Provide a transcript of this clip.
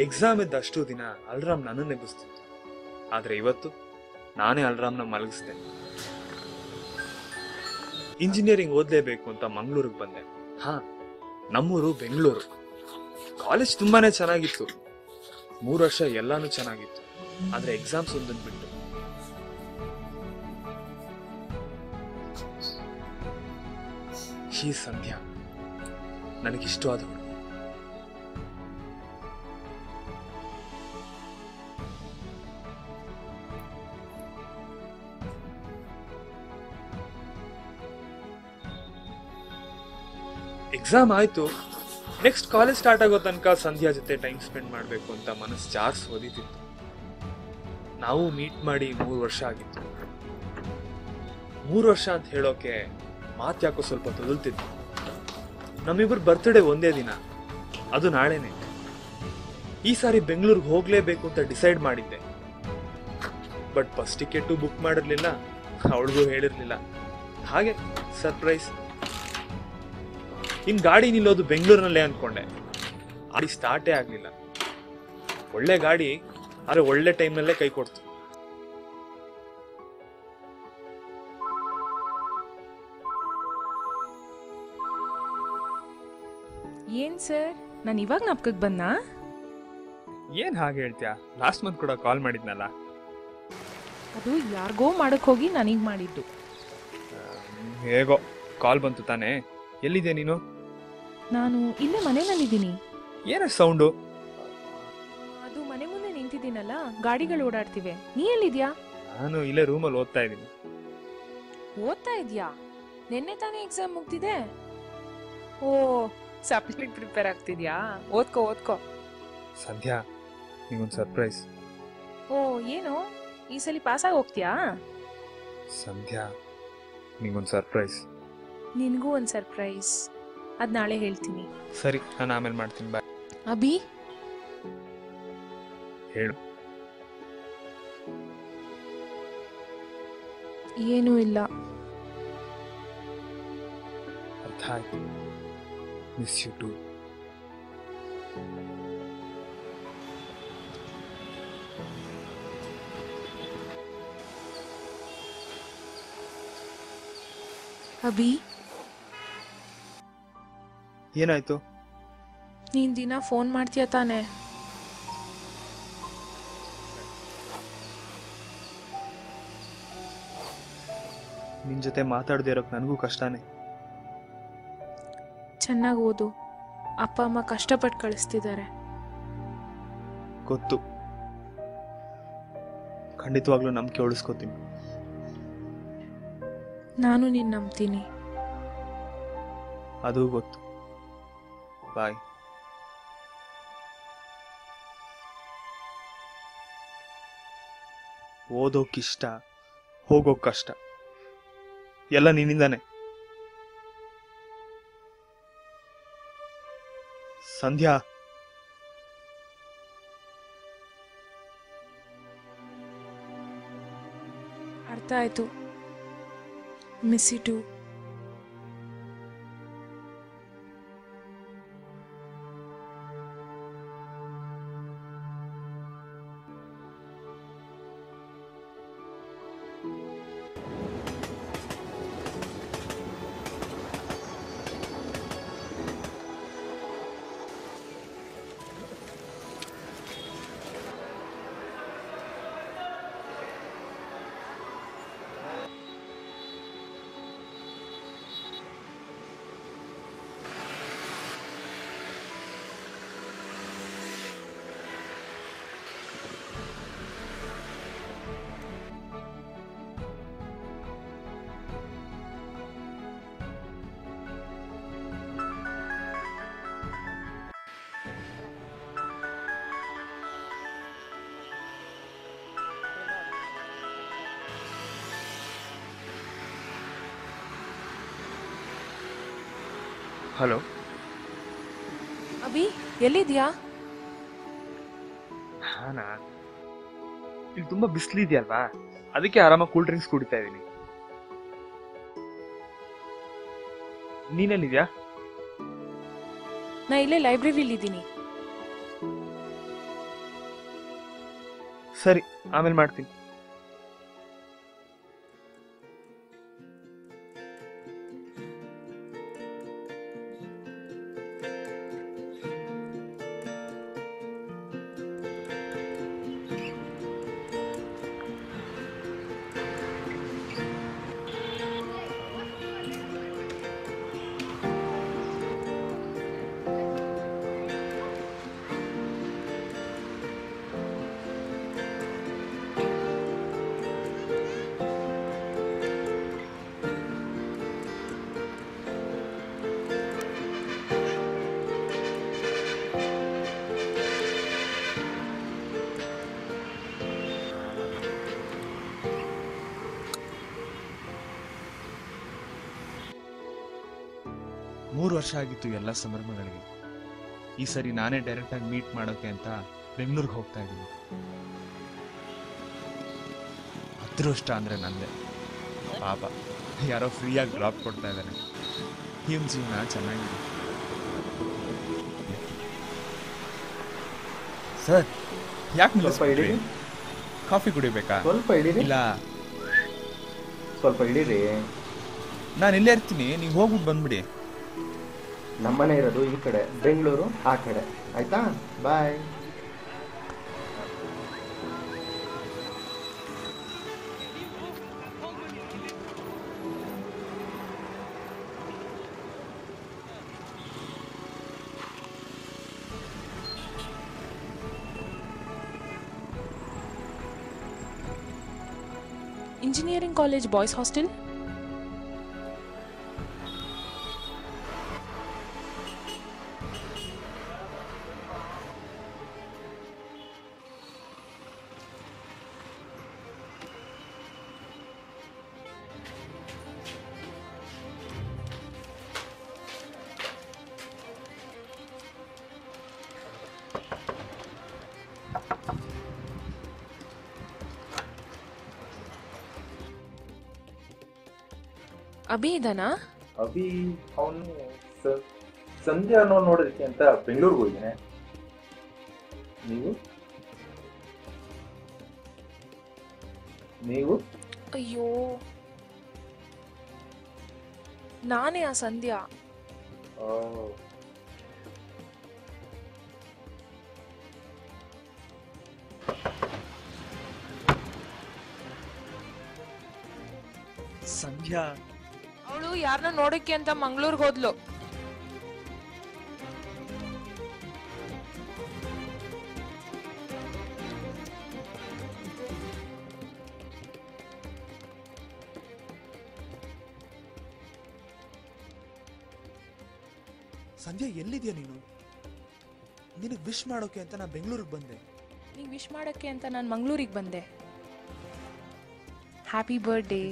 Exam ಇದ್ದಷ್ಟು ದಿನ alarm ನನ್ನನ್ನು ಎಬ್ಬಿಸ್ತಿತ್ತು. ಆದ್ರೆ ಇವತ್ತು ನಾನೇ ಅಲ್ರಾಮ್ನ ಮಲಗಿಸ್ದೆ. ಇಂಜಿನಿಯರಿಂಗ್ ಓದ್ಲೇಬೇಕು ಅಂತ ಮಂಗಳೂರಿಗೆ ಬಂದೆ. ನಮ್ಮೂರು ಬೆಂಗಳೂರು. ಕಾಲೇಜ್ ತುಂಬಾನೇ ಚೆನ್ನಾಗಿತ್ತು. 3 ವರ್ಷ ಎಲ್ಲಾನು ಚೆನ್ನಾಗಿತ್ತು. ಆದ್ರೆ ಎಕ್ಸಾಮ್ಸ್ ಒಂದನ್ನು ಬಿಟ್ಟು ಈ ಸಂಧ್ಯಾ ನನಗಿಷ್ಟವಾದವಳು. ಎಕ್ಸಾಮ್ ಆಯ್ತು. ನೆಕ್ಸ್ಟ್ ಕಾಲೇಜ್ ಸ್ಟಾರ್ಟ್ ಆಗೋ ತನಕ ಸಂಧ್ಯಾ ಜೊತೆ ಟೈಮ್ ಸ್ಪೆಂಡ್ ಮಾಡಬೇಕು ಅಂತ ಮನಸ್ಸು ಜಾರ್ಸ್ ಓದಿತಿತ್ತು. ನಾವು ಮೀಟ್ ಮಾಡಿ 3 ವರ್ಷ ಆಗಿತ್ತು. 3 ವರ್ಷ ಅಂತ ಹೇಳೋಕೆ ಮಾತ್ಯಾಕೋ ಸ್ವಲ್ಪ ತೊದಲ್ತಿತ್ತು. ನಮ್ಮಿಬ್ಬರು ಬರ್ತ್ಡೇ ಒಂದೇ ದಿನ, ಅದು ನಾಳೆನೆ. ಈ ಸಾರಿ ಬೆಂಗಳೂರಿಗೆ ಹೋಗ್ಲೇಬೇಕು ಅಂತ ಡಿಸೈಡ್ ಮಾಡಿದ್ದೆ. ಬಟ್ ಬಸ್ ಟಿಕೆಟ್ ಬುಕ್ ಮಾಡಿರ್ಲಿಲ್ಲ, ಅವಳಿಗೂ ಹೇಳಿರ್ಲಿಲ್ಲ. ಹಾಗೆ ಸರ್ಪ್ರೈಸ್. ಇನ್ ಗಾಡಿ ನಿಲ್ಲೋದು ಬೆಂಗಳೂರಿನಲ್ಲೇ ಅನ್ಕೊಂಡೆ. ಗಾಡಿ ಸ್ಟಾರ್ಟೇ ಆಗ್ಲಿಲ್ಲ. ಒಳ್ಳೆ ಗಾಡಿ, ಆದ್ರೆ ಒಳ್ಳೆ ಟೈಮ್ನಲ್ಲೇ ಕೈ ಕೊಡ್ತು. ಏನ್ ಸರ್, ನಾನು ಇವಾಗ ನಾಪಕಕ್ಕೆ ಬಂದಾ? ಏನ್ ಹಾಗೆ ಹೇಳ್ತೀಯಾ? ಲಾಸ್ಟ್ ಮಂತ್ ಕೂಡ ಕಾಲ್ ಮಾಡಿದ್ನಲ್ಲ. ಅದು ಯಾರಿಗೋ ಮಾಡಕ್ ಹೋಗಿ ನನಗ್ ಮಾಡಿದ್ದು. ಹೇಗೋ ಕಾಲ್ ಬಂತು ತಾನೇ. ಎಲ್ಲಿದೆ ನೀನು? ನಾನು ಇಲ್ಲೇ ಮನೆಯಲ್ಲಿದ್ದೀನಿ. ಏನ ಸೌಂಡು? ಅದು ಮನೆ ಮುಂದೆ ನಿಂತಿದ್ದೀನಲ್ಲ, ಗಾಡಿಗಳು ಓಡಾಡ್ತಿವೆ. ನೀ ಎಲ್ಲಿದ್ಯಾ? ನಾನು ಇಲ್ಲೇ ರೂಮಲ್ಲಿ ಓದ್ತಾ ಇದ್ದೀನಿ. ಓದ್ತಾ ಇದ್ಯಾ? ನಿನ್ನೆ ತಾನೇ ಎಕ್ಸಾಮ್ ಮುಗ್ದಿದೆ. ಓ, ಸಪ್ಲಿಗೆ ಪ್ರಿಪೇರ್ ಆಗ್ತಿದ್ಯಾ? ಓದ್ಕೋ ಓದ್ಕೋ. ಸಂಧ್ಯಾ, ನಿಗೊಂದು ಸರ್ಪ್ರೈಸ್. ಓ, ಏನು ಈ ಸಲ ಪಾಸ್ ಆಗಿ ಹೋಗ್ತೀಯಾ? ಸಂಧ್ಯಾ, ನಿಗೊಂದು ಸರ್ಪ್ರೈಸ್. ನಿನಗೂ ಒಂದು ಸರ್ಪ್ರೈಸ್. ಅದ್ ನಾಳೆ ಹೇಳ್ತೀನಿ. ಸರಿ, ನಾನು ಆಮೇಲೆ ಮಾಡ್ತೀನಿ. ಬಾಯ್. ಅಭಿ, ಹೇಳು. ಏನೂ ಇಲ್ಲ. ಅರ್ಥ ಆಯ್ತು. Miss you to. ಅಭಿ, ಏನಾಯ್ತು? ನೀನ್ ದಿನ ಫೋನ್ ಮಾಡ್ತೀಯ ತಾನೆ? ನಿನ್ ಜೊತೆ ಮಾತಾಡದೇ ಇರೋಕ್ ನನಗೂ ಕಷ್ಟನೇ. ಚೆನ್ನಾಗಿ ಓದು. ಅಪ್ಪ ಅಮ್ಮ ಕಷ್ಟಪಟ್ಟು ಕಳಿಸ್ತಿದ್ದಾರೆ. ಗೊತ್ತು. ಖಂಡಿತವಾಗ್ಲೂ ನಂಬಿಕೆ ಉಳಿಸ್ಕೋತೀನಿ. ನಾನು ನಿನ್ನ ನಂಬ್ತೀನಿ. ಅದು ಗೊತ್ತು. ಬಾಯ್. ಓದೋಕ್ಕಿಷ್ಟ, ಹೋಗೋಕ್ ಕಷ್ಟ, ಎಲ್ಲ ನಿನ್ನಿಂದಾನೆ. ಸಂಧ್ಯಾ, ಅರ್ಥ ಆಯ್ತು. Miss you too. Hello. Abhi, ಎಲ್ಲಿದ್ಯಾ? ಹಾನಾ, ಇಲ್ಲಿ ತುಂಬಾ ಬಿಸಿಲಿದೆಯಲ್ವಾ, ಅದಕ್ಕೆ ಆರಾಮಾಗಿ ಕೂಲ್ ಡ್ರಿಂಕ್ಸ್ ಕುಡಿತಾ ಇದ್ದೀನಿ. ನೀನೆಲ್ಲಿದ್ಯಾ? ನಾ ಇಲ್ಲೇ ಲೈಬ್ರರಿಲಿ ಇದ್ದೀನಿ. ಸರಿ, ಆಮೇಲೆ ಮಾಡ್ತೀನಿ. ಮೂರು ವರ್ಷ ಆಗಿತ್ತು ಎಲ್ಲ ಸಂಭ್ರಮಗಳಿಗೆ. ಈ ಸರಿ ನಾನೇ ಡೈರೆಕ್ಟ್ ಆಗಿ ಮೀಟ್ ಮಾಡೋಕೆ ಅಂತ ಬೆಂಗಳೂರಿಗೆ ಹೋಗ್ತಾ ಇದ್ದೀನಿ. ಅದೃಷ್ಟ ಅಂದ್ರೆ ನಂದೆ. ಪಾಪ ಯಾರೋ ಫ್ರೀಯಾಗಿ ಡ್ರಾಪ್ ಕೊಡ್ತಾ ಇದ್ದಾನೆ. ಇವನ್ ಜೀವನ ಚೆನ್ನಾಗಿದೆ. ಸರ್, ಯಾಕೆ ನಿಲ್ಲಿಸ್ಬಿಟ್ರಿ? ಕಾಫಿ ಕುಡಿಬೇಕಾ? ಸ್ವಲ್ಪ ಇಡೀರಿ. ಇಲ್ಲ, ಸ್ವಲ್ಪ ಇಡೀರಿ. ನಾನು ಇಲ್ಲೇ ಇರ್ತೀನಿ, ನೀವು ಹೋಗ್ಬಿಟ್ಟು ಬಂದ್ಬಿಡಿ. ನಮ್ಮನೆ ಇರೋದು ಈ ಕಡೆ, ಬೆಂಗಳೂರು ಆ ಕಡೆ. ಆಯ್ತಾ? Bye. Engineering college boys hostel. Abhi ಇದಾನಾ? ಅಭಿ ಅವನು ಸಂಧ್ಯಾ ಅನ್ನೋ ನೋಡೋದಕ್ಕೆ ಅಂತ ಬೆಂಗಳೂರಿಗೆ ಹೋಗಿದ್ದಾನೆ. ನೀವು ಅಯ್ಯೋ, ನಾನೇ ಆ ಸಂಧ್ಯಾ. ಸಂಧ್ಯಾ ಅವಳು ಯಾರನ್ನ ನೋಡಕ್ಕೆ ಅಂತ ಮಂಗಳೂರಿಗೆ ಹೋದ್ಲು. ಸಂಧ್ಯಾ, ಎಲ್ಲಿದ್ಯಾ ನೀನು? ನಿನಗೆ ವಿಶ್ ಮಾಡೋಕೆ ಅಂತ ನಾನು ಬೆಂಗಳೂರಿಗೆ ಬಂದೆ. ನೀ ವಿಶ್ ಮಾಡಕ್ಕೆ ಅಂತ ನಾನು ಮಂಗಳೂರಿಗೆ ಬಂದೆ. Happy birthday.